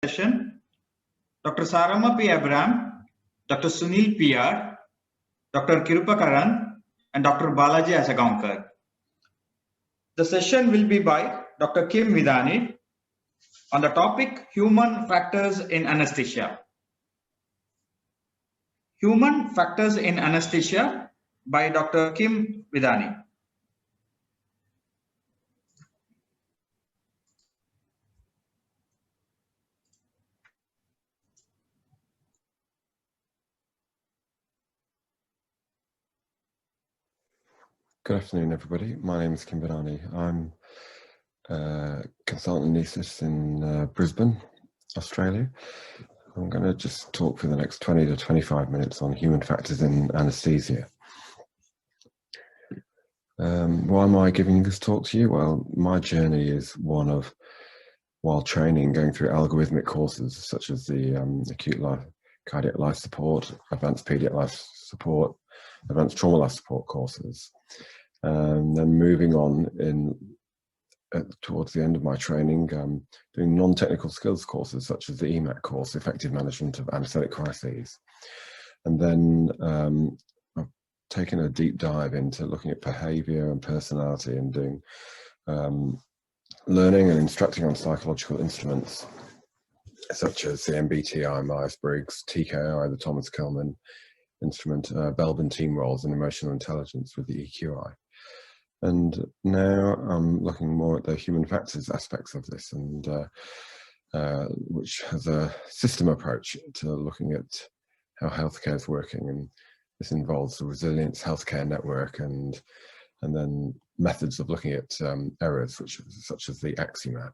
Session, Dr. Sarama P. Abram, Dr. Sunil PR, Dr. Kirupakaran, and Dr. Balaji Asagaonkar. The session will be by Dr. Kim Vidani on the topic Human Factors in Anesthesia. Human Factors in Anesthesia by Dr. Kim Vidani. Good afternoon, everybody. My name is Kim Vidani. I'm a consultant anaesthetist in Brisbane, Australia. I'm going to just talk for the next 20 to 25 minutes on human factors in anaesthesia. Why am I giving this talk to you? Well, my journey is one of, while training, going through algorithmic courses such as the acute cardiac life support, advanced pediatric life support, advanced trauma life support courses. And then moving on towards the end of my training, doing non-technical skills courses such as the EMAC course, Effective Management of Anaesthetic Crises. And then I've taken a deep dive into looking at behaviour and personality and doing learning and instructing on psychological instruments such as the MBTI, Myers-Briggs, TKI, the Thomas Kelman instrument, Belbin team roles and emotional intelligence with the EQI. And now I'm looking more at the human factors aspects of this, and which has a system approach to looking at how healthcare is working. And this involves the resilience healthcare network and then methods of looking at errors, such as the AXIOMAP.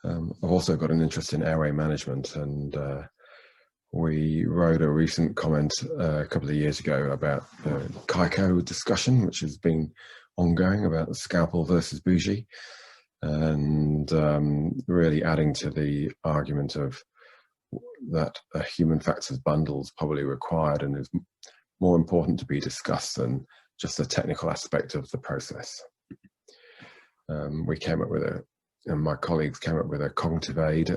I've also got an interest in airway management, and we wrote a recent comment a couple of years ago about the KICO discussion, which has been ongoing, about the scalpel versus bougie, and really adding to the argument of that a human factors bundle is probably required and is more important to be discussed than just the technical aspect of the process. We came up with and my colleagues came up with a cognitive aid,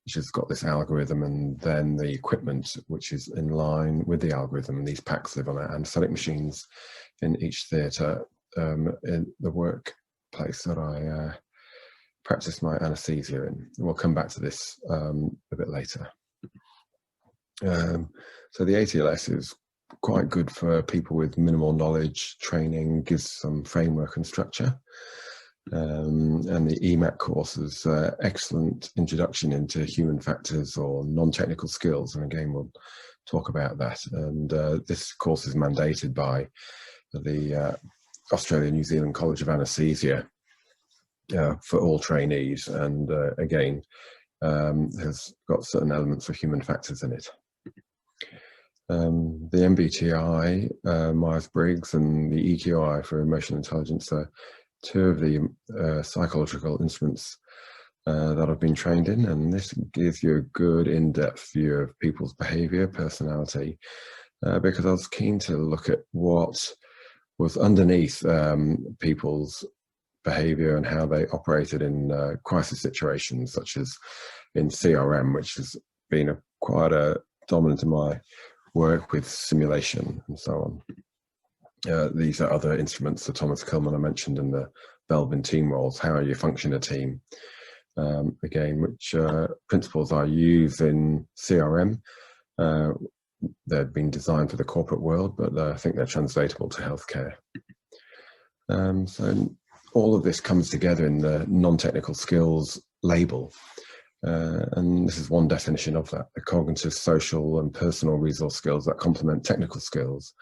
which has got this algorithm, and then the equipment which is in line with the algorithm. And these packs live on our anaesthetic machines in each theatre in the workplace that I practice my anaesthesia in. We'll come back to this a bit later. So the ATLS is quite good for people with minimal knowledge. Training gives some framework and structure. And the EMAC course is an excellent introduction into human factors or non-technical skills, and again we'll talk about that. And this course is mandated by the Australia-New Zealand College of Anaesthesia for all trainees, and again has got certain elements of human factors in it. The MBTI, Myers-Briggs, and the EQI for emotional intelligence are two of the psychological instruments that I've been trained in, and this gives you a good in-depth view of people's behaviour, personality, because I was keen to look at what was underneath people's behaviour and how they operated in crisis situations, such as in CRM, which has been quite a dominant in my work with simulation and so on. These are other instruments, the Thomas Kelman I mentioned, and the Belbin team roles, how you function a team. Again, which principles I use in CRM. They've been designed for the corporate world, but I think they're translatable to healthcare. So all of this comes together in the non-technical skills label. And this is one definition of that: the cognitive, social and personal resource skills that complement technical skills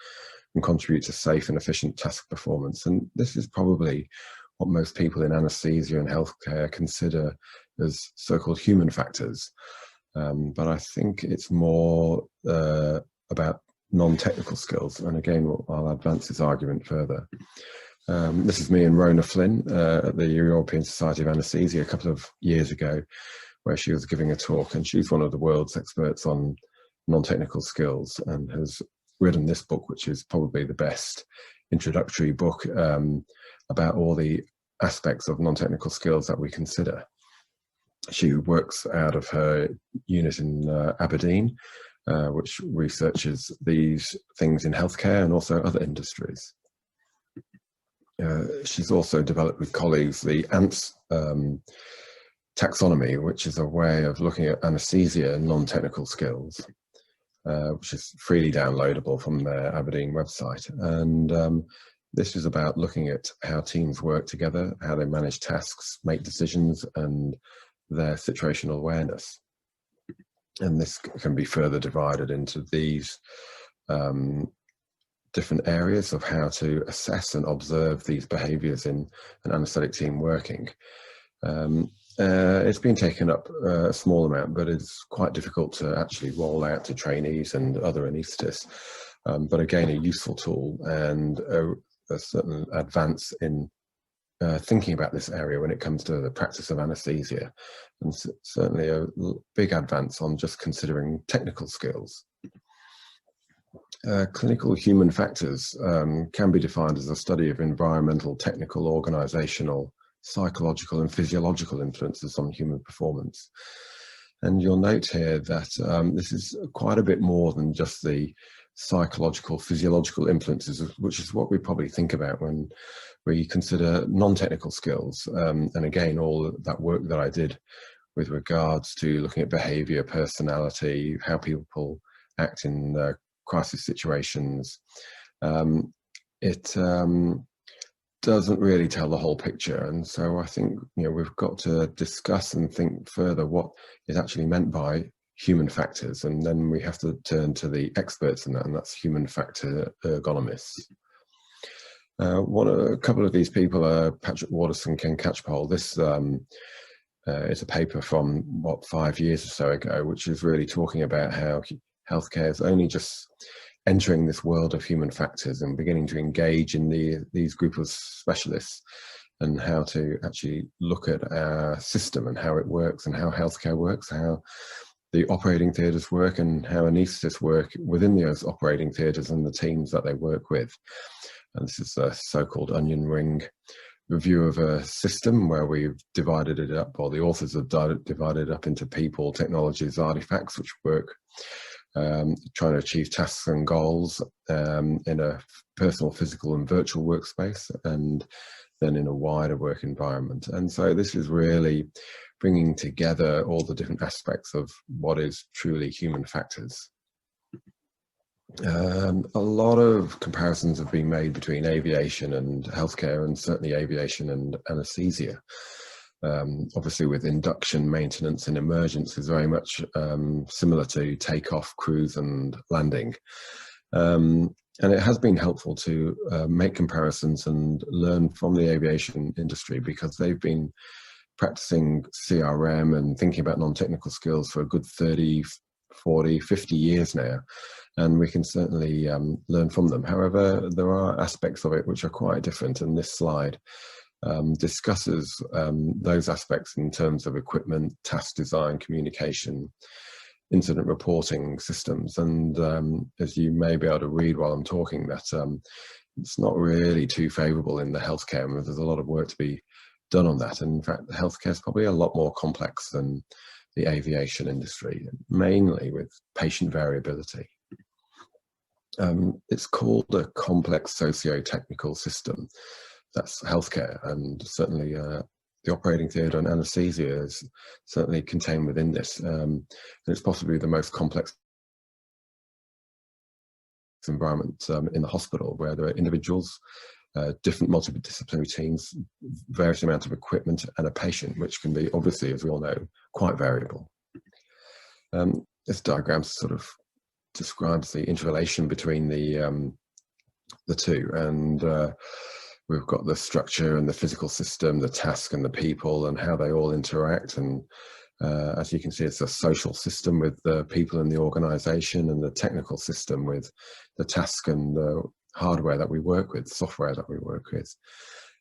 and contribute to safe and efficient task performance. And this is probably what most people in anaesthesia and healthcare consider as so-called human factors. But I think it's more about non-technical skills. And again, I'll advance this argument further. This is me and Rona Flynn at the European Society of Anaesthesia a couple of years ago, where she was giving a talk, and she's one of the world's experts on non-technical skills and has written this book, which is probably the best introductory book about all the aspects of non-technical skills that we consider. She works out of her unit in Aberdeen, which researches these things in healthcare and also other industries. She's also developed with colleagues the ANTS taxonomy, which is a way of looking at anaesthesia and non-technical skills, which is freely downloadable from their Aberdeen website. And this is about looking at how teams work together, how they manage tasks, make decisions, and their situational awareness. And this can be further divided into these different areas of how to assess and observe these behaviours in an anaesthetic team working. It's been taken up a small amount, but it's quite difficult to actually roll out to trainees and other anaesthetists. But again, a useful tool and a certain advance in thinking about this area when it comes to the practice of anaesthesia, and certainly a big advance on just considering technical skills. Clinical human factors can be defined as a study of environmental, technical, organisational, psychological and physiological influences on human performance. And you'll note here that this is quite a bit more than just the psychological, physiological influences, which is what we probably think about when we consider non-technical skills. And again, all that work that I did with regards to looking at behaviour, personality, how people act in crisis situations, it doesn't really tell the whole picture. And so I think, we've got to discuss and think further what is actually meant by human factors, and then we have to turn to the experts in that, and that's human factor ergonomists. A couple of these people are Patrick Waters and Ken Catchpole. This is a paper from 5 years or so ago, which is really talking about how healthcare is only just entering this world of human factors and beginning to engage in these group of specialists, and how to actually look at our system and how it works and how healthcare works, how the operating theatres work and how anaesthetists work within those operating theatres and the teams that they work with. And this is a so-called onion ring review of a system where we've divided it up, or the authors have divided it up into people, technologies, artifacts, which work trying to achieve tasks and goals in a personal, physical and virtual workspace, and then in a wider work environment. And so this is really bringing together all the different aspects of what is truly human factors. A lot of comparisons have been made between aviation and healthcare, and certainly aviation and anaesthesia. Obviously with induction, maintenance and emergence is very much similar to takeoff, cruise and landing. And it has been helpful to make comparisons and learn from the aviation industry, because they've been practicing CRM and thinking about non-technical skills for a good 30, 40, 50 years now. And we can certainly learn from them. However, there are aspects of it which are quite different, and this slide discusses those aspects in terms of equipment, task design, communication, incident reporting systems. And as you may be able to read while I'm talking, that it's not really too favourable in the healthcare, and there's a lot of work to be done on that. And in fact, healthcare is probably a lot more complex than the aviation industry, mainly with patient variability. It's called a complex socio-technical system. That's healthcare, and certainly the operating theatre and anaesthesia is certainly contained within this. And it's possibly the most complex environment in the hospital, where there are individuals, different multidisciplinary teams, various amounts of equipment and a patient, which can be, obviously, as we all know, quite variable. This diagram sort of describes the interrelation between the two, and we've got the structure and the physical system, the task and the people, and how they all interact. And as you can see, it's a social system with the people in the organisation, and the technical system with the task and the hardware that we work with, software that we work with.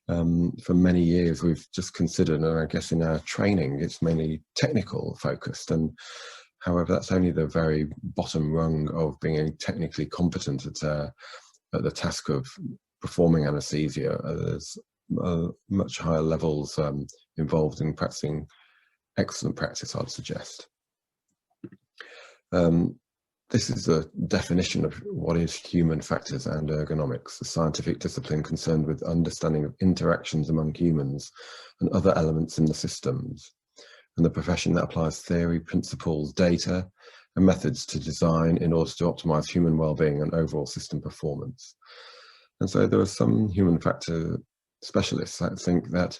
For many years, we've just considered, and I guess in our training, it's mainly technical focused. And however, that's only the very bottom rung of being technically competent at the task of performing anaesthesia. There's much higher levels involved in practicing excellent practice, I'd suggest. This is a definition of what is human factors and ergonomics, a scientific discipline concerned with understanding of interactions among humans and other elements in the systems, and the profession that applies theory, principles, data, and methods to design in order to optimize human well-being and overall system performance. And so there are some human factor specialists that think that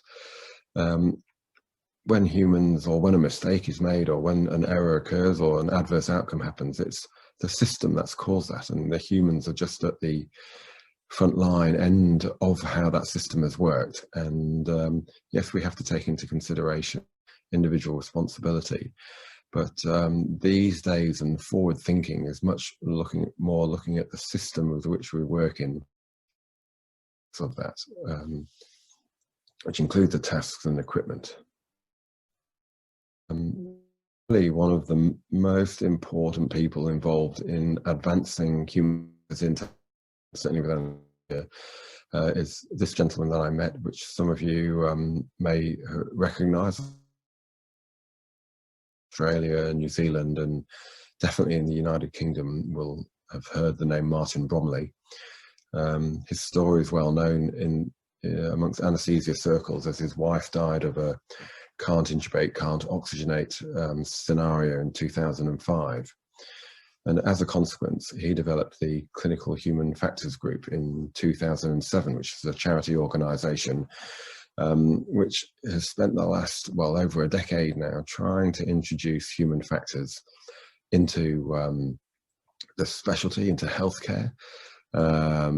when humans, or when a mistake is made, or when an error occurs, or an adverse outcome happens, it's the system that's caused that, and the humans are just at the front line end of how that system has worked. And yes, we have to take into consideration individual responsibility, but these days and forward thinking is much more looking at the system with which we work in, of that, which includes the tasks and equipment. Really, one of the most important people involved in advancing humans into, certainly within is this gentleman that I met, which some of you may recognise. Australia, New Zealand, and definitely in the United Kingdom will have heard the name Martin Bromley. His story is well known in amongst anaesthesia circles, as his wife died of a can't intubate, can't oxygenate scenario in 2005. And as a consequence, he developed the Clinical Human Factors Group in 2007, which is a charity organisation which has spent the last, well, over a decade now trying to introduce human factors into the specialty, into healthcare,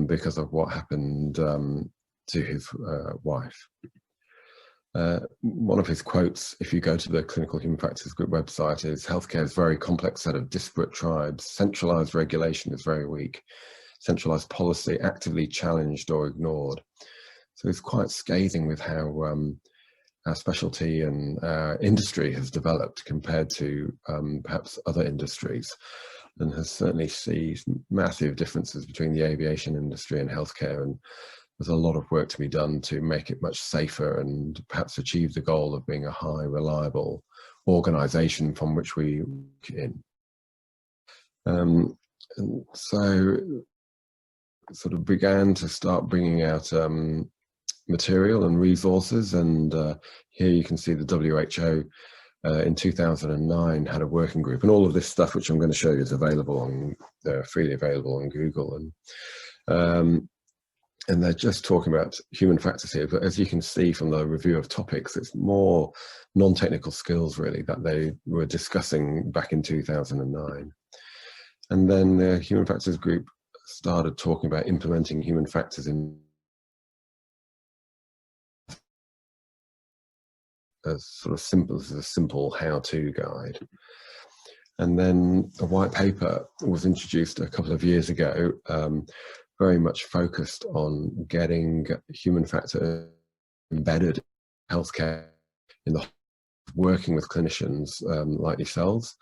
because of what happened to his wife. One of his quotes, if you go to the Clinical Human Factors Group website, is healthcare is a very complex set of disparate tribes. Centralized regulation is very weak. Centralized policy actively challenged or ignored. So it's quite scathing with how our specialty and our industry has developed compared to perhaps other industries, and has certainly seen massive differences between the aviation industry and healthcare. And there's a lot of work to be done to make it much safer and perhaps achieve the goal of being a high reliable organization from which we work in. And so sort of began to start bringing out material and resources, and here you can see the WHO in 2009 had a working group, and all of this stuff which I'm going to show you is available on freely available on Google, and they're just talking about human factors here, but as you can see from the review of topics, it's more non-technical skills really that they were discussing back in 2009. And then the Human Factors Group started talking about implementing human factors in as sort of simple as a simple how-to guide. And then a white paper was introduced a couple of years ago, very much focused on getting human factor embedded in healthcare, in the working with clinicians like yourselves,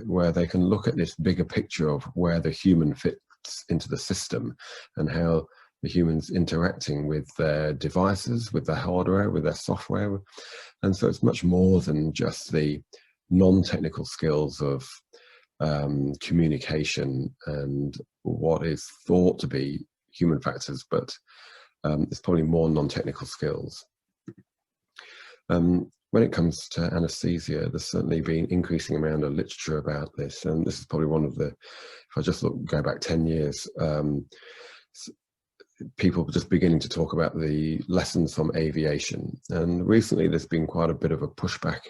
where they can look at this bigger picture of where the human fits into the system and how the humans interacting with their devices, with their hardware, with their software. And so it's much more than just the non-technical skills of communication and what is thought to be human factors, but it's probably more non-technical skills. When it comes to anesthesia, there's certainly been increasing amount of literature about this, and this is probably one of the, if I just go back 10 years, people were just beginning to talk about the lessons from aviation. And recently there's been quite a bit of a pushback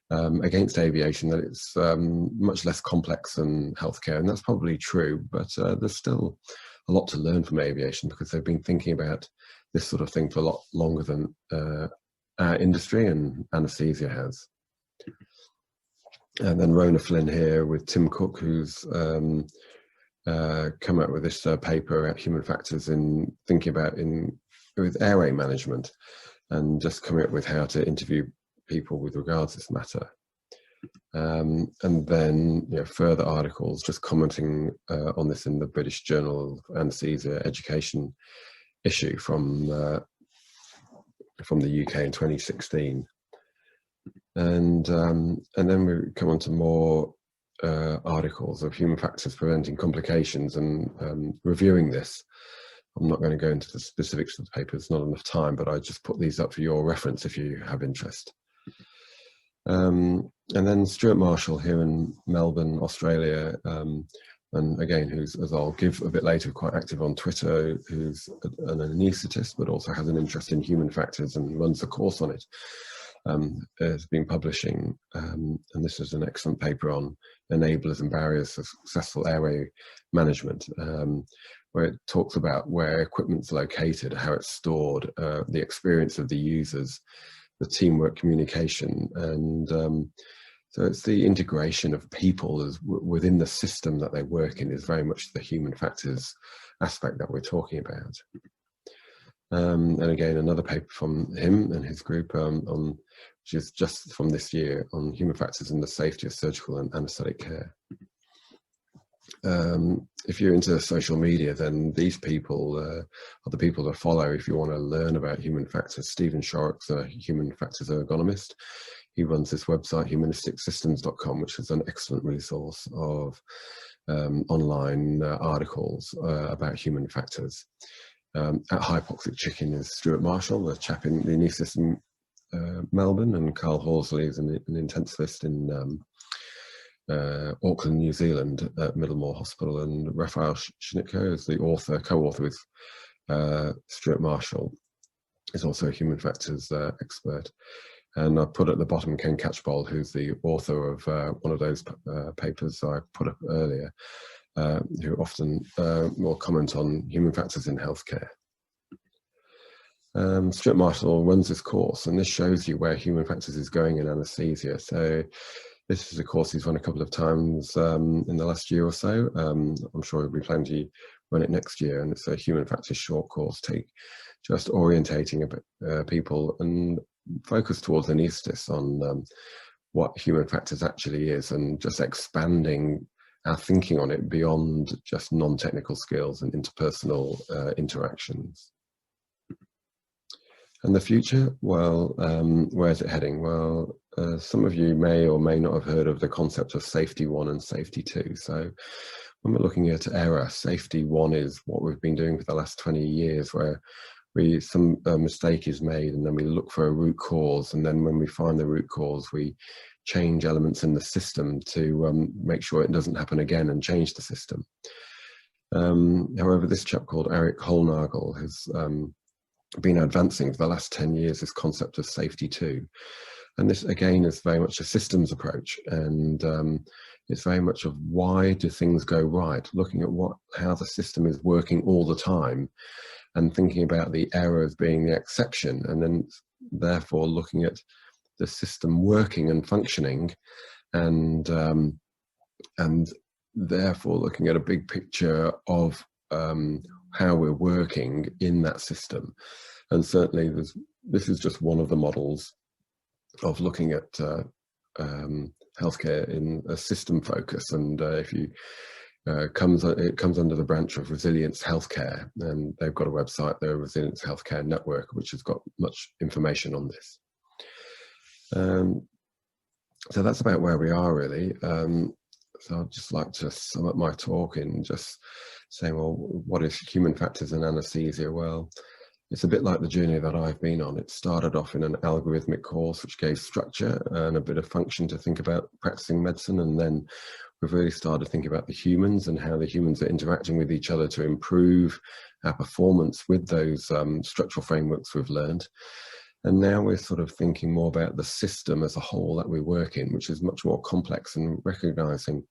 against aviation, that it's much less complex than healthcare, and that's probably true, but there's still a lot to learn from aviation, because they've been thinking about this sort of thing for a lot longer than our industry and anaesthesia has. And then Rona Flynn here with Tim Cook, who's come up with this paper about human factors in thinking about with airway management, and just coming up with how to interview people with regards to this matter. And then further articles just commenting on this in the British Journal of Anaesthesia Education issue from the UK in 2016. And then we come on to more articles of human factors preventing complications and reviewing this. I'm not going to go into the specifics of the paper, there's not enough time, but I just put these up for your reference if you have interest. And then Stuart Marshall here in Melbourne, Australia, and again, who's, as I'll give a bit later, quite active on Twitter, who's an anaesthetist, but also has an interest in human factors and runs a course on it, has been publishing, and this is an excellent paper on enablers and barriers for successful airway management, where it talks about where equipment's located, how it's stored, the experience of the users, the teamwork communication, and so it's the integration of people as within the system that they work in is very much the human factors aspect that we're talking about. And again, another paper from him and his group on, which is just from this year, on human factors in the safety of surgical and anaesthetic care. If you're into social media, then these people are the people to follow if you want to learn about human factors. Stephen Shorrock's a human factors ergonomist. He runs this website, humanisticsystems.com, which is an excellent resource of online articles about human factors. At Hypoxic Chicken is Stuart Marshall, the chap in the anaesthetist in Melbourne, and Carl Horsley is an intensivist in Auckland, New Zealand at Middlemore Hospital, and Raphael Schnitko is the author, co-author with Stuart Marshall, is also a human factors expert. And I put at the bottom Ken Catchpole, who's the author of one of those papers I put up earlier, who often will comment on human factors in healthcare. Stuart Marshall runs this course, and this shows you where human factors is going in anaesthesia. So this is a course he's run a couple of times in the last year or so. I'm sure he'll be planning to run it next year, and it's a human factors short course, just orientating people and focus towards anaesthetists on what human factors actually is, and just expanding our thinking on it beyond just non-technical skills and interpersonal interactions. And the future, well, where's it heading? Well, some of you may or may not have heard of the concept of safety 1 and safety 2. So when we're looking at error, safety 1 is what we've been doing for the last 20 years, where some mistake is made and then we look for a root cause, and then when we find the root cause, we change elements in the system to make sure it doesn't happen again and change the system. However, this chap called Eric Holnagel has been advancing for the last 10 years this concept of safety 2. And this again is very much a systems approach, and it's very much of why do things go right, looking at how the system is working all the time, and thinking about the error as being the exception, and then therefore looking at the system working and functioning, and therefore looking at a big picture of how we're working in that system. And certainly this is just one of the models of looking at healthcare in a system focus, and if you it comes under the branch of Resilience Healthcare, and they've got a website, the Resilience Healthcare Network, which has got much information on this. So that's about where we are really. So I'd just like to sum up my talk in just saying, well, what is human factors in anaesthesia? Well, it's a bit like the journey that I've been on. It started off in an algorithmic course, which gave structure and a bit of function to think about practicing medicine. And then we've really started thinking about the humans and how the humans are interacting with each other to improve our performance with those structural frameworks we've learned. And now we're sort of thinking more about the system as a whole that we work in, which is much more complex, and recognizing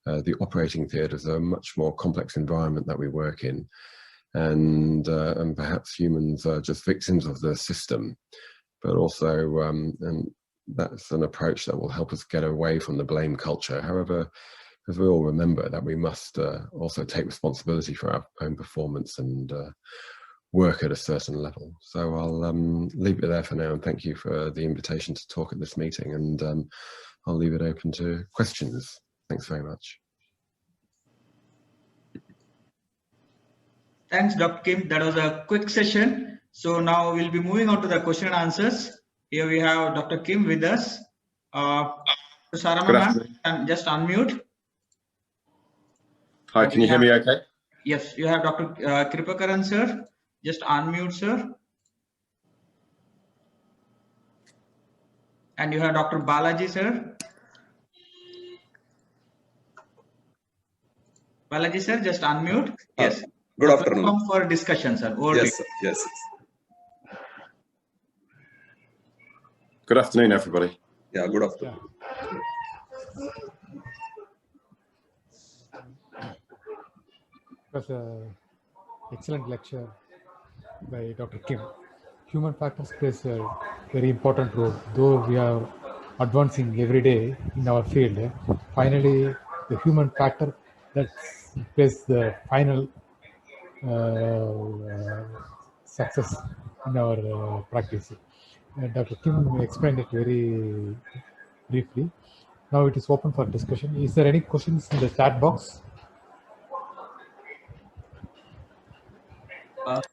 the operating theatres are a much more complex environment that we work in. And perhaps humans are just victims of the system, but also, and that's an approach that will help us get away from the blame culture. However, as we all remember, that we must also take responsibility for our own performance and work at a certain level. So I'll leave it there for now, and thank you for the invitation to talk at this meeting, and I'll leave it open to questions. Thanks very much. Thanks, Dr. Kim. That was a quick session. So now we'll be moving on to the question and answers. Here we have Dr. Kim with us. Sarama Good ma'am, afternoon. just unmute. Hi, can you hear me okay? Yes, you have Dr. Kripakaran sir. Just unmute, sir. And you have Dr. Balaji sir. Balaji sir, just unmute. Yes. Good afternoon. For discussion, sir. Yes, sir. Yes. Good afternoon, everybody. Yeah, good afternoon. It was an excellent lecture by Dr. Kim. Human factors plays a very important role. Though we are advancing every day in our field, finally the human factor that plays the final success in our practice. Dr. Kim explained it very briefly. Now it is open for discussion. Is there any questions in the chat box?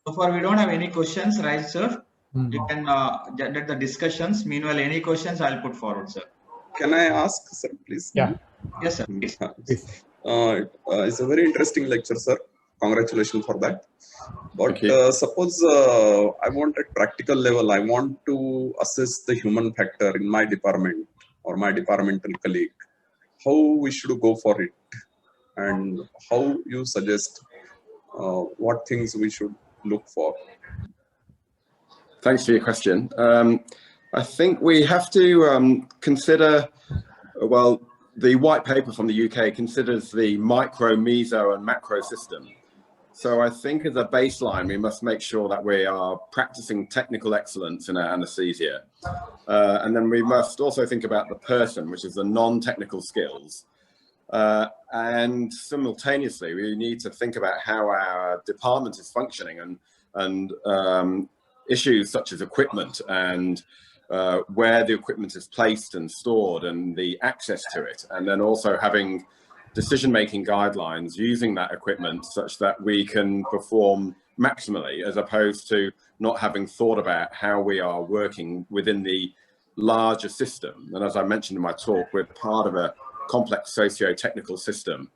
So far, we don't have any questions, right, sir? You can get the discussions. Meanwhile, any questions I'll put forward, sir. Can I ask, sir, please? Yeah. Yes, sir. Please. It's a very interesting lecture, sir. Congratulations for that. But suppose I want at practical level, I want to assess the human factor in my department or my departmental colleague. How we should go for it, and how you suggest what things we should look for? Thanks for your question. I think we have to consider, well, the white paper from the UK considers the micro, meso and macro system. So I think as a baseline, we must make sure that we are practicing technical excellence in our anesthesia. And then we must also think about the person, which is the non-technical skills. And simultaneously, we need to think about how our department is functioning and issues such as equipment and where the equipment is placed and stored and the access to it. And then also having decision-making guidelines using that equipment such that we can perform maximally, as opposed to not having thought about how we are working within the larger system. And as I mentioned in my talk, we're part of a complex socio-technical system,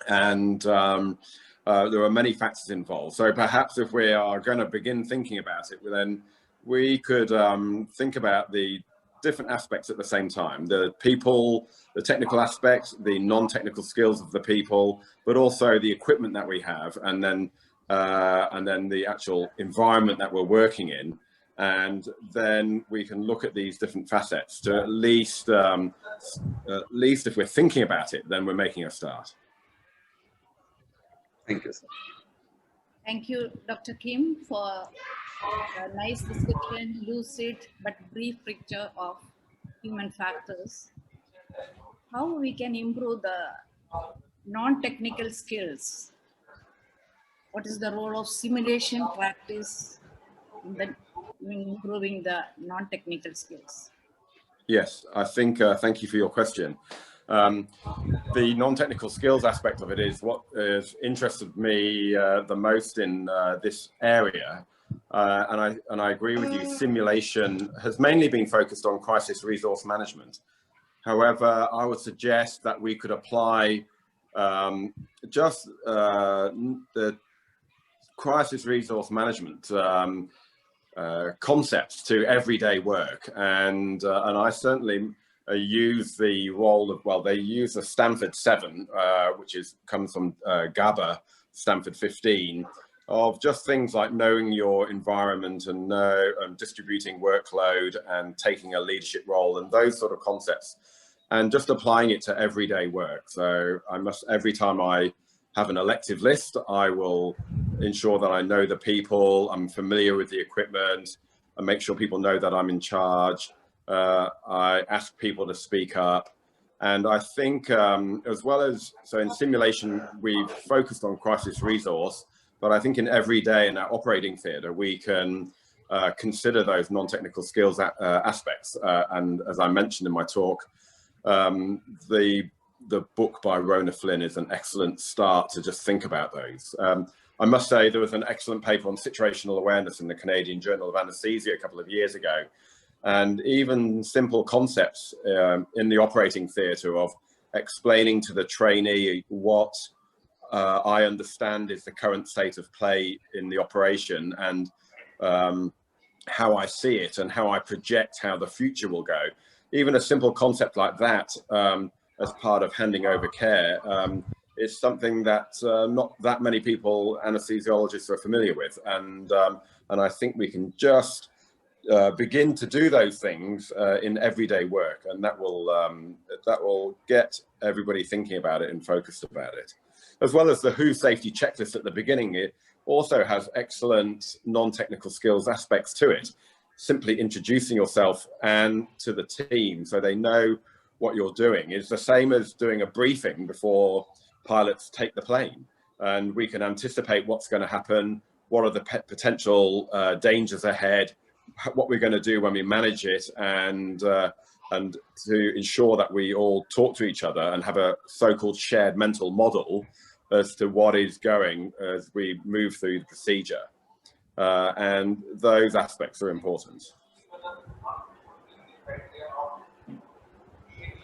and there are many factors involved. So perhaps if we are going to begin thinking about it, then we could think about the different aspects at the same time: the people, the technical aspects, the non-technical skills of the people, but also the equipment that we have, and then the actual environment that we're working in. And then we can look at these different facets to at least if we're thinking about it, then we're making a start. Thank you, sir. Thank you, Dr. Kim, for a nice discussion, lucid but brief picture of human factors. How we can improve the non-technical skills? What is the role of simulation practice in improving the non-technical skills? Yes, I think, thank you for your question. The non-technical skills aspect of it is what has interested me the most in this area. And I agree with you, simulation has mainly been focused on crisis resource management. However, I would suggest that we could apply just the crisis resource management concepts to everyday work, and I certainly use the role of, well, they use the Stanford 7, which comes from GABA, Stanford 15, of just things like knowing your environment and distributing workload and taking a leadership role and those sort of concepts, and just applying it to everyday work. So every time I have an elective list, I will ensure that I know the people, I'm familiar with the equipment, and make sure people know that I'm in charge. I ask people to speak up. And I think as well as, so in simulation, we've focused on crisis resource, but I think in every day in our operating theatre, we can consider those non-technical skills aspects. And as I mentioned in my talk, the book by Rona Flynn is an excellent start to just think about those. I must say there was an excellent paper on situational awareness in the Canadian Journal of Anaesthesia a couple of years ago. And even simple concepts in the operating theatre of explaining to the trainee what I understand is the current state of play in the operation, and how I see it and how I project how the future will go. Even a simple concept like that as part of handing over care is something that not that many people, anesthesiologists, are familiar with. And I think we can just begin to do those things in everyday work, and that will get everybody thinking about it and focused about it. As well as the WHO safety checklist at the beginning, it also has excellent non-technical skills aspects to it. Simply introducing yourself and to the team so they know what you're doing is the same as doing a briefing before pilots take the plane. And we can anticipate what's going to happen, what are the potential dangers ahead, what we're going to do when we manage it, and to ensure that we all talk to each other and have a so-called shared mental model as to what is going as we move through the procedure. And those aspects are important.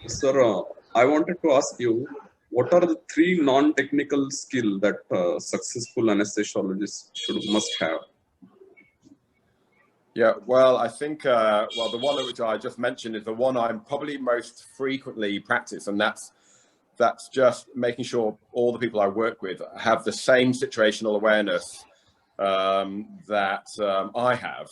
Sir, I wanted to ask you, what are the 3 non-technical skills that successful anesthesiologists must have? Yeah, well, I think, well, the one which I just mentioned is the one I'm probably most frequently practice, and that's just making sure all the people I work with have the same situational awareness that I have.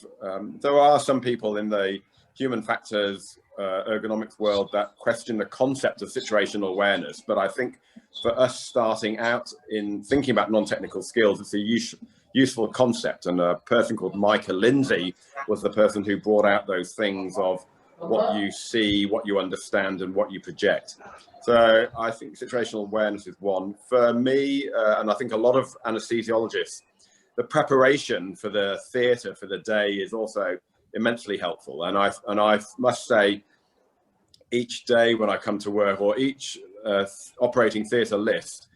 There are some people in the human factors ergonomics world that question the concept of situational awareness, but I think for us starting out in thinking about non-technical skills, it's a useful concept. And a person called Micah Lindsay was the person who brought out those things of what you see, what you understand, and what you project. So I think situational awareness is one. For me, and I think a lot of anesthesiologists, the preparation for the theatre for the day is also immensely helpful. And I must say, each day when I come to work, or each operating theatre list,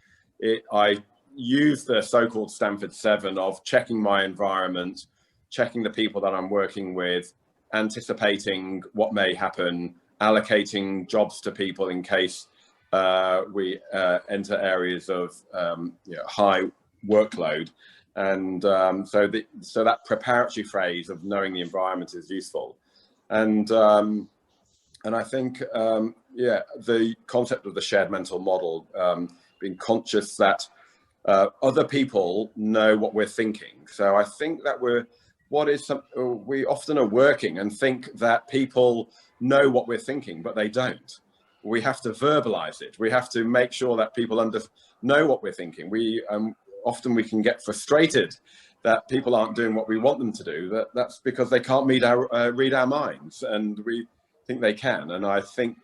I use the so-called Stanford 7 of checking my environment, checking the people that I'm working with, anticipating what may happen, allocating jobs to people in case we enter areas of high workload. And so that preparatory phase of knowing the environment is useful. And I think, the concept of the shared mental model, being conscious that other people know what we're thinking. So I think that we often are working and think that people know what we're thinking, but they don't. We have to verbalize it. We have to make sure that people know what we're thinking. Often we can get frustrated that people aren't doing what we want them to do. That's because they can't read our minds, and we think they can. And I think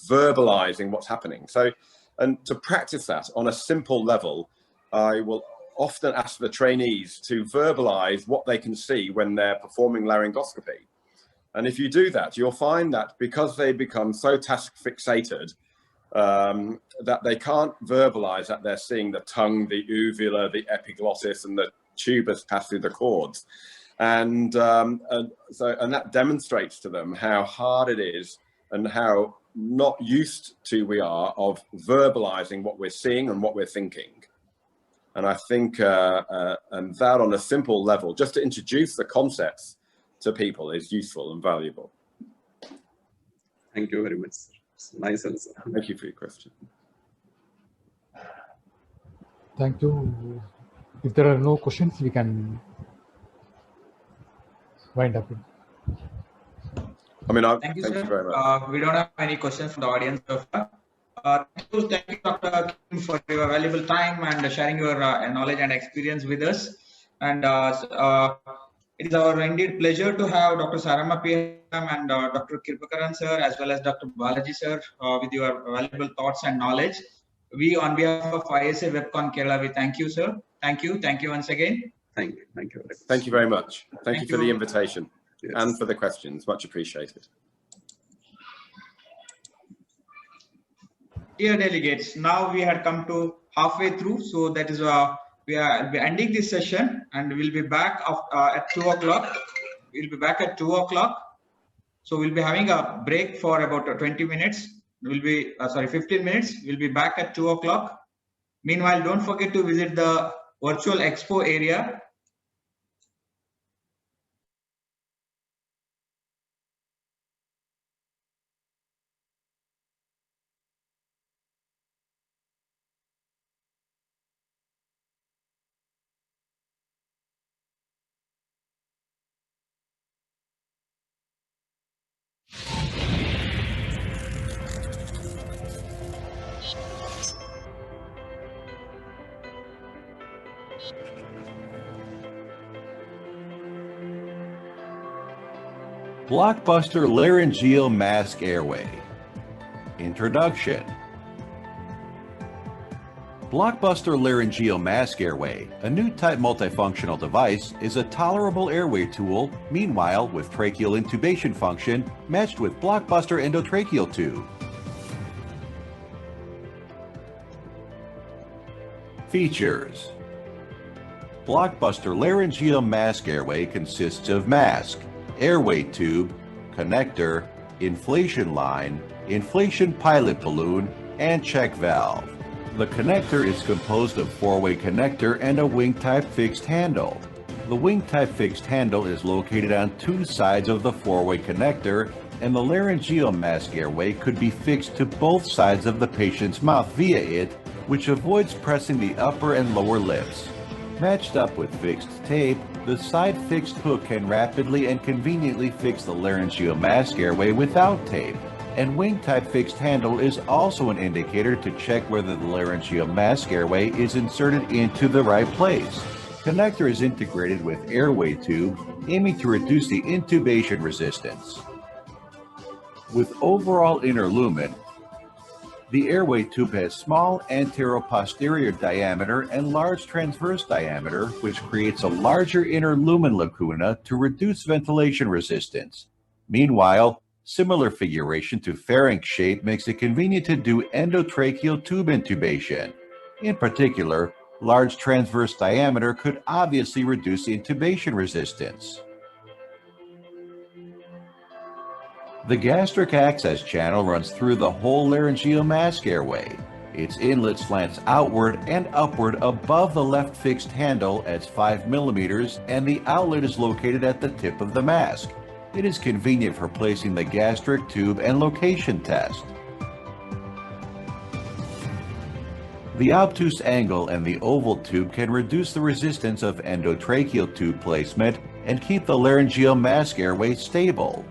verbalizing what's happening. So, and to practice that on a simple level, I will often ask the trainees to verbalize what they can see when they're performing laryngoscopy. And if you do that, you'll find that because they become so task fixated, that they can't verbalize that they're seeing the tongue, the uvula, the epiglottis, and the tubers pass through the cords. And that demonstrates to them how hard it is and how not used to we are of verbalizing what we're seeing and what we're thinking. And I think, and that on a simple level, just to introduce the concepts to people is useful and valuable. Thank you very much. It's a nice answer. Thank you for your question. Thank you. If there are no questions, we can wind up. I mean, thank you, thank sir. You very much. We don't have any questions from the audience so far. Thank you, Dr. Kim, for your valuable time and sharing your knowledge and experience with us. And it is our indeed pleasure to have Dr. Saramma PM and Dr. Kirupakaran sir, as well as Dr. Balaji sir, with your valuable thoughts and knowledge. We, on behalf of ISA WEBCON Kerala, we thank you, sir. Thank you once again. Thank you. Thank you very much. Thank you very much. Thank you for the invitation. Yes. And for the questions. Much appreciated. Dear delegates, now we had come to halfway through, so that is we are ending this session, and we'll be back at 2 o'clock. We'll be back at 2 o'clock. So we'll be having a break for about 20 minutes. We'll be, 15 minutes. We'll be back at 2 o'clock. Meanwhile, don't forget to visit the virtual expo area. Blockbuster Laryngeal Mask Airway. Introduction. Blockbuster Laryngeal Mask Airway, a new type multifunctional device, is a tolerable airway tool, meanwhile with tracheal intubation function matched with Blockbuster endotracheal tube. Features. Blockbuster Laryngeal Mask Airway consists of mask, airway tube, connector, inflation line, inflation pilot balloon, and check valve. The connector is composed of four-way connector and a wing-type fixed handle. The wing-type fixed handle is located on two sides of the four-way connector, and the laryngeal mask airway could be fixed to both sides of the patient's mouth via it, which avoids pressing the upper and lower lips. Matched up with fixed tape, the side fixed hook can rapidly and conveniently fix the laryngeal mask airway without tape, and wing-type fixed handle is also an indicator to check whether the laryngeal mask airway is inserted into the right place. Connector is integrated with airway tube, aiming to reduce the intubation resistance. With overall inner lumen, the airway tube has small antero-posterior diameter and large transverse diameter, which creates a larger inner lumen lacuna to reduce ventilation resistance. Meanwhile, similar figuration to pharynx shape makes it convenient to do endotracheal tube intubation. In particular, large transverse diameter could obviously reduce intubation resistance. The gastric access channel runs through the whole laryngeal mask airway. Its inlet slants outward and upward above the left fixed handle at 5 millimeters, and the outlet is located at the tip of the mask. It is convenient for placing the gastric tube and location test. The obtuse angle and the oval tube can reduce the resistance of endotracheal tube placement and keep the laryngeal mask airway stable.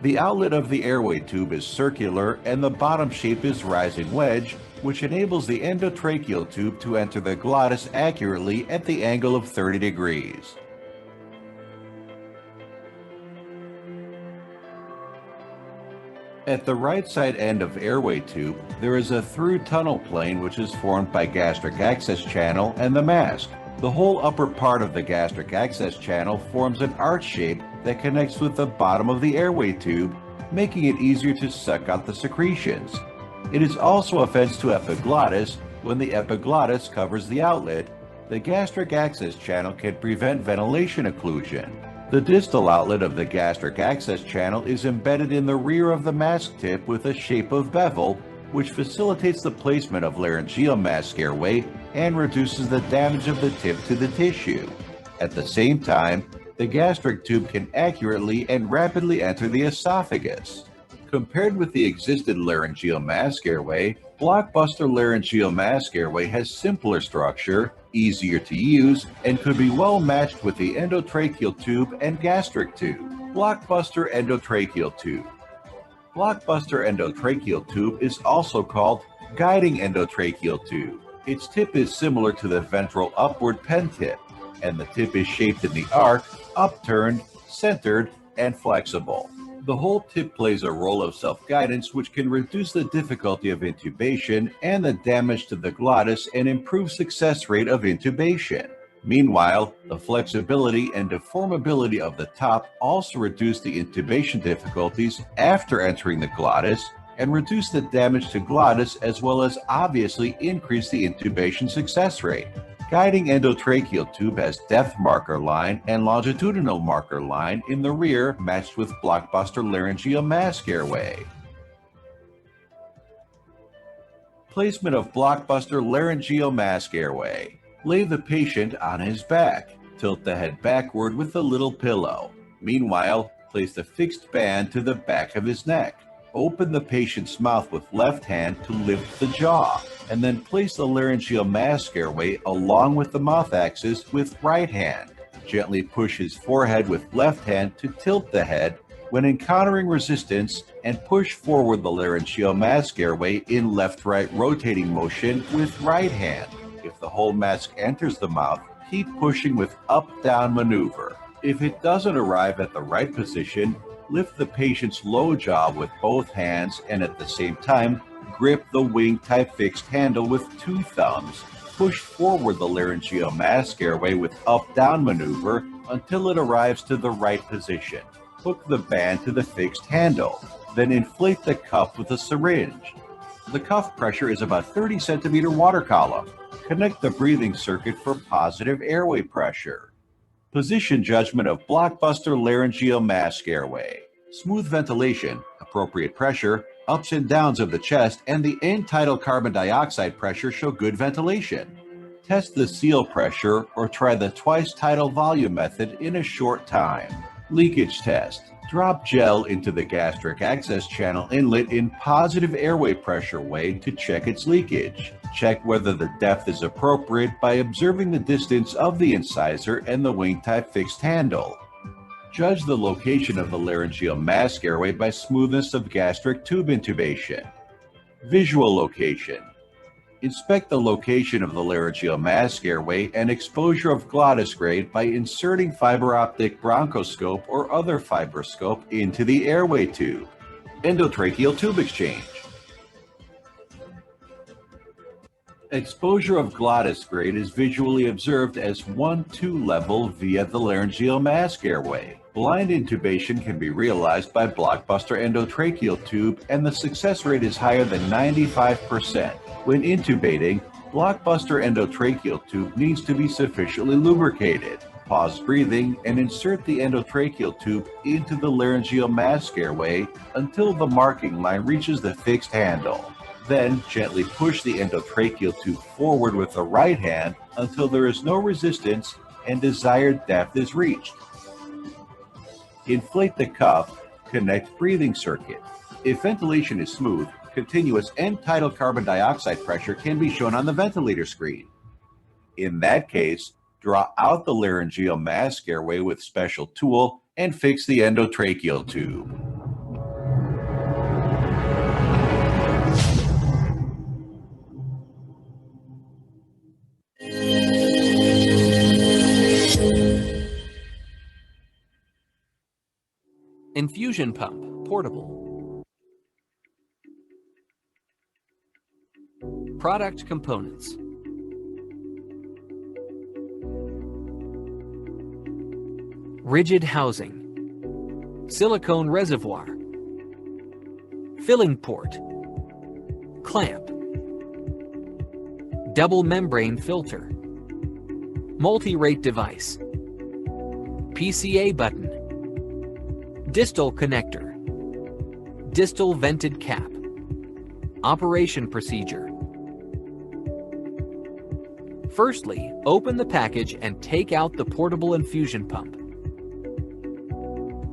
The outlet of the airway tube is circular and the bottom shape is rising wedge, which enables the endotracheal tube to enter the glottis accurately at the angle of 30 degrees. At the right side end of airway tube, there is a through tunnel plane which is formed by gastric access channel and the mask. The whole upper part of the gastric access channel forms an arch shape that connects with the bottom of the airway tube, making it easier to suck out the secretions. It is also a fence to epiglottis. When the epiglottis covers the outlet, the gastric access channel can prevent ventilation occlusion. The distal outlet of the gastric access channel is embedded in the rear of the mask tip with a shape of bevel, which facilitates the placement of laryngeal mask airway and reduces the damage of the tip to the tissue. At the same time, the gastric tube can accurately and rapidly enter the esophagus. Compared with the existing laryngeal mask airway, Blockbuster Laryngeal Mask Airway has simpler structure, easier to use, and could be well matched with the endotracheal tube and gastric tube. Blockbuster Endotracheal Tube. Blockbuster endotracheal tube is also called guiding endotracheal tube. Its tip is similar to the ventral upward pen tip, and the tip is shaped in the arc, upturned, centered, and flexible. The whole tip plays a role of self-guidance, which can reduce the difficulty of intubation and the damage to the glottis and improve success rate of intubation. Meanwhile, the flexibility and deformability of the top also reduce the intubation difficulties after entering the glottis and reduce the damage to glottis, as well as obviously increase the intubation success rate. Guiding endotracheal tube has depth marker line and longitudinal marker line in the rear matched with blockbuster laryngeal mask airway. Placement of blockbuster laryngeal mask airway. Lay the patient on his back. Tilt the head backward with a little pillow. Meanwhile, place the fixed band to the back of his neck. Open the patient's mouth with left hand to lift the jaw, and then place the laryngeal mask airway along with the mouth axis with right hand. Gently push his forehead with left hand to tilt the head when encountering resistance, and push forward the laryngeal mask airway in left-right rotating motion with right hand. If the whole mask enters the mouth, keep pushing with up-down maneuver. If it doesn't arrive at the right position, lift the patient's low jaw with both hands and at the same time, grip the wing-type fixed handle with 2 thumbs. Push forward the laryngeal mask airway with up-down maneuver until it arrives to the right position. Hook the band to the fixed handle. Then inflate the cuff with a syringe. The cuff pressure is about 30 centimeter water column. Connect the breathing circuit for positive airway pressure. Position judgment of blockbuster laryngeal mask airway. Smooth ventilation, appropriate pressure, ups and downs of the chest, and the end tidal carbon dioxide pressure show good ventilation. Test the seal pressure or try the twice tidal volume method in a short time. Leakage test. Drop gel into the gastric access channel inlet in positive airway pressure way to check its leakage. Check whether the depth is appropriate by observing the distance of the incisor and the wing-type fixed handle. Judge the location of the laryngeal mask airway by smoothness of gastric tube intubation. Visual location. Inspect the location of the laryngeal mask airway and exposure of glottis grade by inserting fiber optic bronchoscope or other fibroscope into the airway tube. Endotracheal tube exchange. Exposure of glottis grade is visually observed as 1-2 level via the laryngeal mask airway. Blind intubation can be realized by blockbuster endotracheal tube, and the success rate is higher than 95%. When intubating, blockbuster endotracheal tube needs to be sufficiently lubricated. Pause breathing and insert the endotracheal tube into the laryngeal mask airway until the marking line reaches the fixed handle. Then gently push the endotracheal tube forward with the right hand until there is no resistance and desired depth is reached. Inflate the cuff, connect breathing circuit. If ventilation is smooth, continuous end tidal carbon dioxide pressure can be shown on the ventilator screen. In that case, draw out the laryngeal mask airway with special tool and fix the endotracheal tube. Infusion pump, portable. Product components. Rigid housing. Silicone reservoir. Filling port. Clamp. Double membrane filter. Multi-rate device. PCA button. Distal connector. Distal vented cap. Operation procedure. Firstly, open the package and take out the portable infusion pump.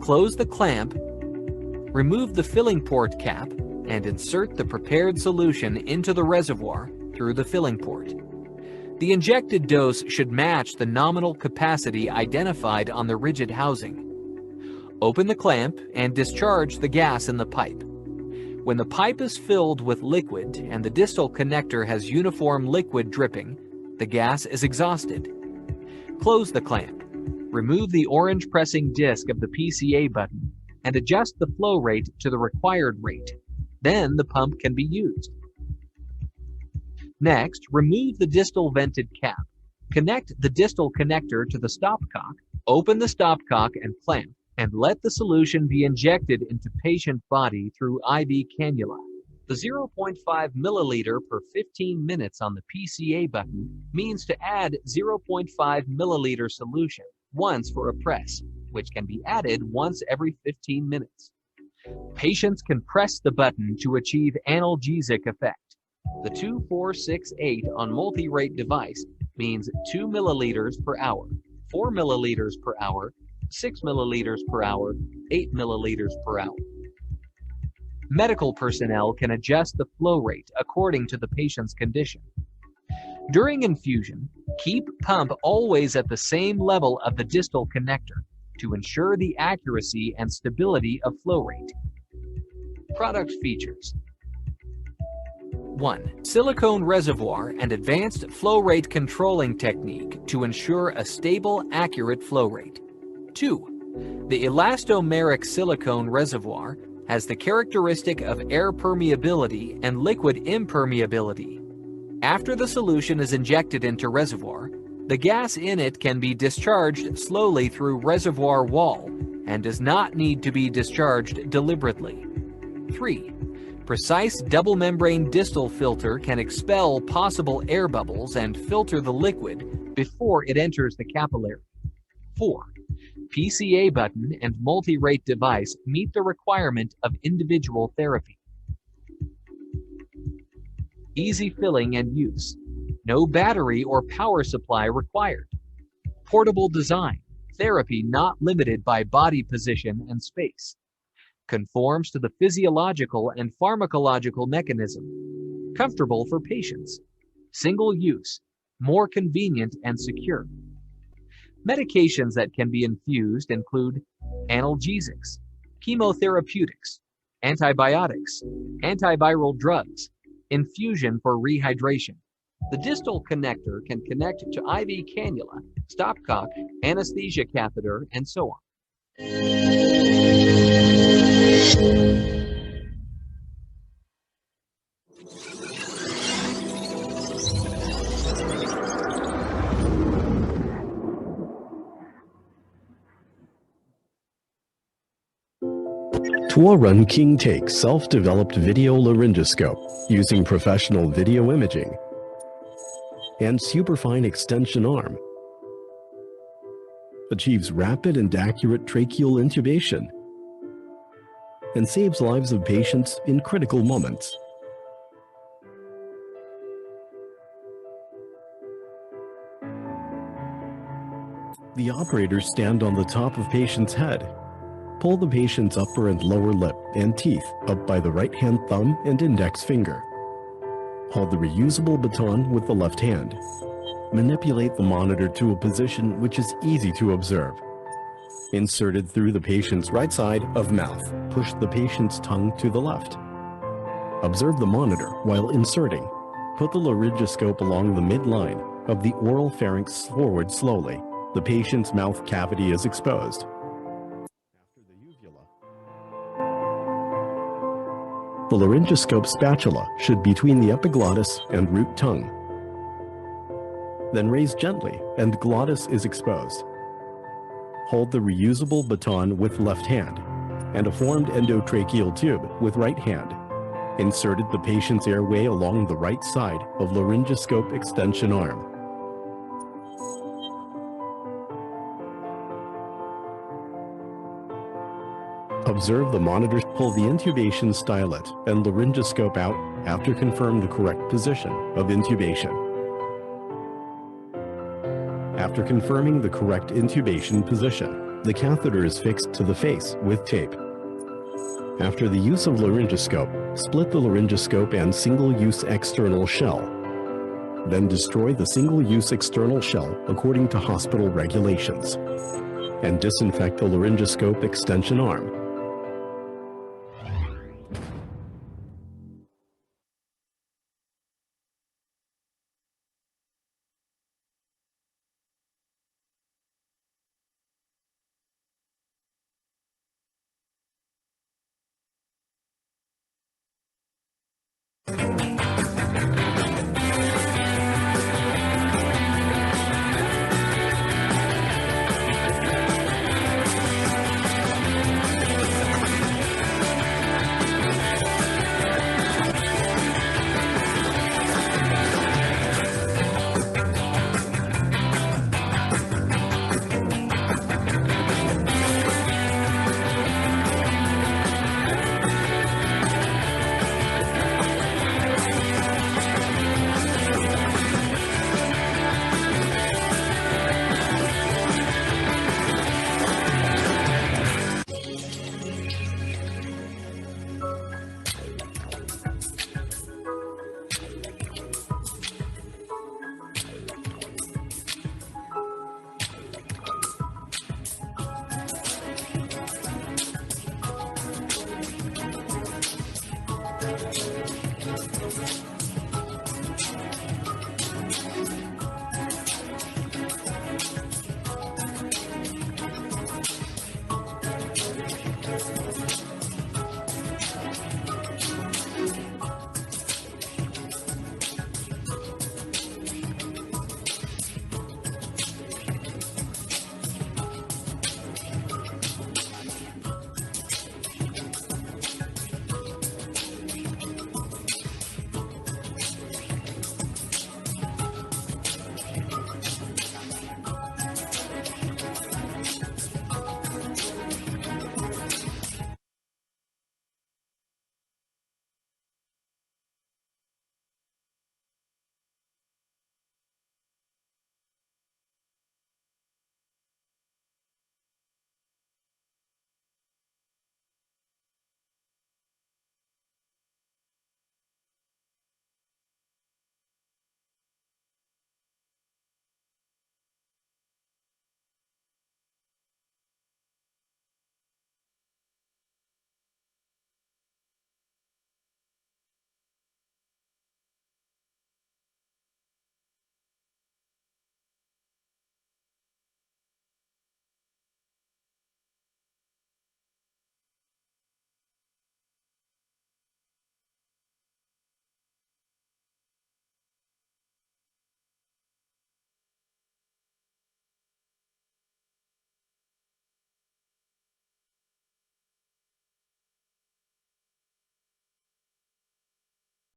Close the clamp, remove the filling port cap, and insert the prepared solution into the reservoir through the filling port. The injected dose should match the nominal capacity identified on the rigid housing. Open the clamp and discharge the gas in the pipe. When the pipe is filled with liquid and the distal connector has uniform liquid dripping, the gas is exhausted. Close the clamp. Remove the orange pressing disc of the PCA button and adjust the flow rate to the required rate. Then the pump can be used. Next, remove the distal vented cap. Connect the distal connector to the stopcock. Open the stopcock and clamp, and let the solution be injected into patient body through IV cannula. The 0.5 milliliter per 15 minutes on the PCA button means to add 0.5 milliliter solution once for a press, which can be added once every 15 minutes. Patients can press the button to achieve analgesic effect. The 2468 on multi-rate device means 2 milliliters per hour, 4 milliliters per hour, 6 milliliters per hour, 8 milliliters per hour. Medical personnel can adjust the flow rate according to the patient's condition. During infusion, keep pump always at the same level of the distal connector to ensure the accuracy and stability of flow rate. Product features. 1. Silicone reservoir and advanced flow rate controlling technique to ensure a stable, accurate flow rate. 2. The elastomeric silicone reservoir has the characteristic of air permeability and liquid impermeability. After the solution is injected into reservoir, the gas in it can be discharged slowly through reservoir wall and does not need to be discharged deliberately. 3. Precise double membrane distal filter can expel possible air bubbles and filter the liquid before it enters the capillary. 4. PCA button and multi-rate device meet the requirement of individual therapy. Easy filling and use. No battery or power supply required. Portable design. Therapy not limited by body position and space. Conforms to the physiological and pharmacological mechanism. Comfortable for patients. Single use. More convenient and secure. Medications that can be infused include analgesics, chemotherapeutics, antibiotics, antiviral drugs, infusion for rehydration. The distal connector can connect to IV cannula, stopcock, anesthesia catheter, and so on. Tuorun King takes self-developed video laryngoscope using professional video imaging and superfine extension arm achieves rapid and accurate tracheal intubation and saves lives of patients in critical moments. The operators stand on the top of patient's head. Pull the patient's upper and lower lip and teeth up by the right hand thumb and index finger. Hold the reusable baton with the left hand. Manipulate the monitor to a position which is easy to observe. Inserted through the patient's right side of mouth. Push the patient's tongue to the left. Observe the monitor while inserting. Put the laryngoscope along the midline of the oral pharynx forward slowly. The patient's mouth cavity is exposed. The laryngoscope spatula should be between the epiglottis and root tongue. Then raise gently and glottis is exposed. Hold the reusable baton with left hand and a formed endotracheal tube with right hand. Inserted the patient's airway along the right side of laryngoscope extension arm. Observe the monitor. Pull the intubation stylet and laryngoscope out after confirm the correct position of intubation. After confirming the correct intubation position, the catheter is fixed to the face with tape. After the use of laryngoscope, split the laryngoscope and single-use external shell. Then destroy the single-use external shell according to hospital regulations. And disinfect the laryngoscope extension arm.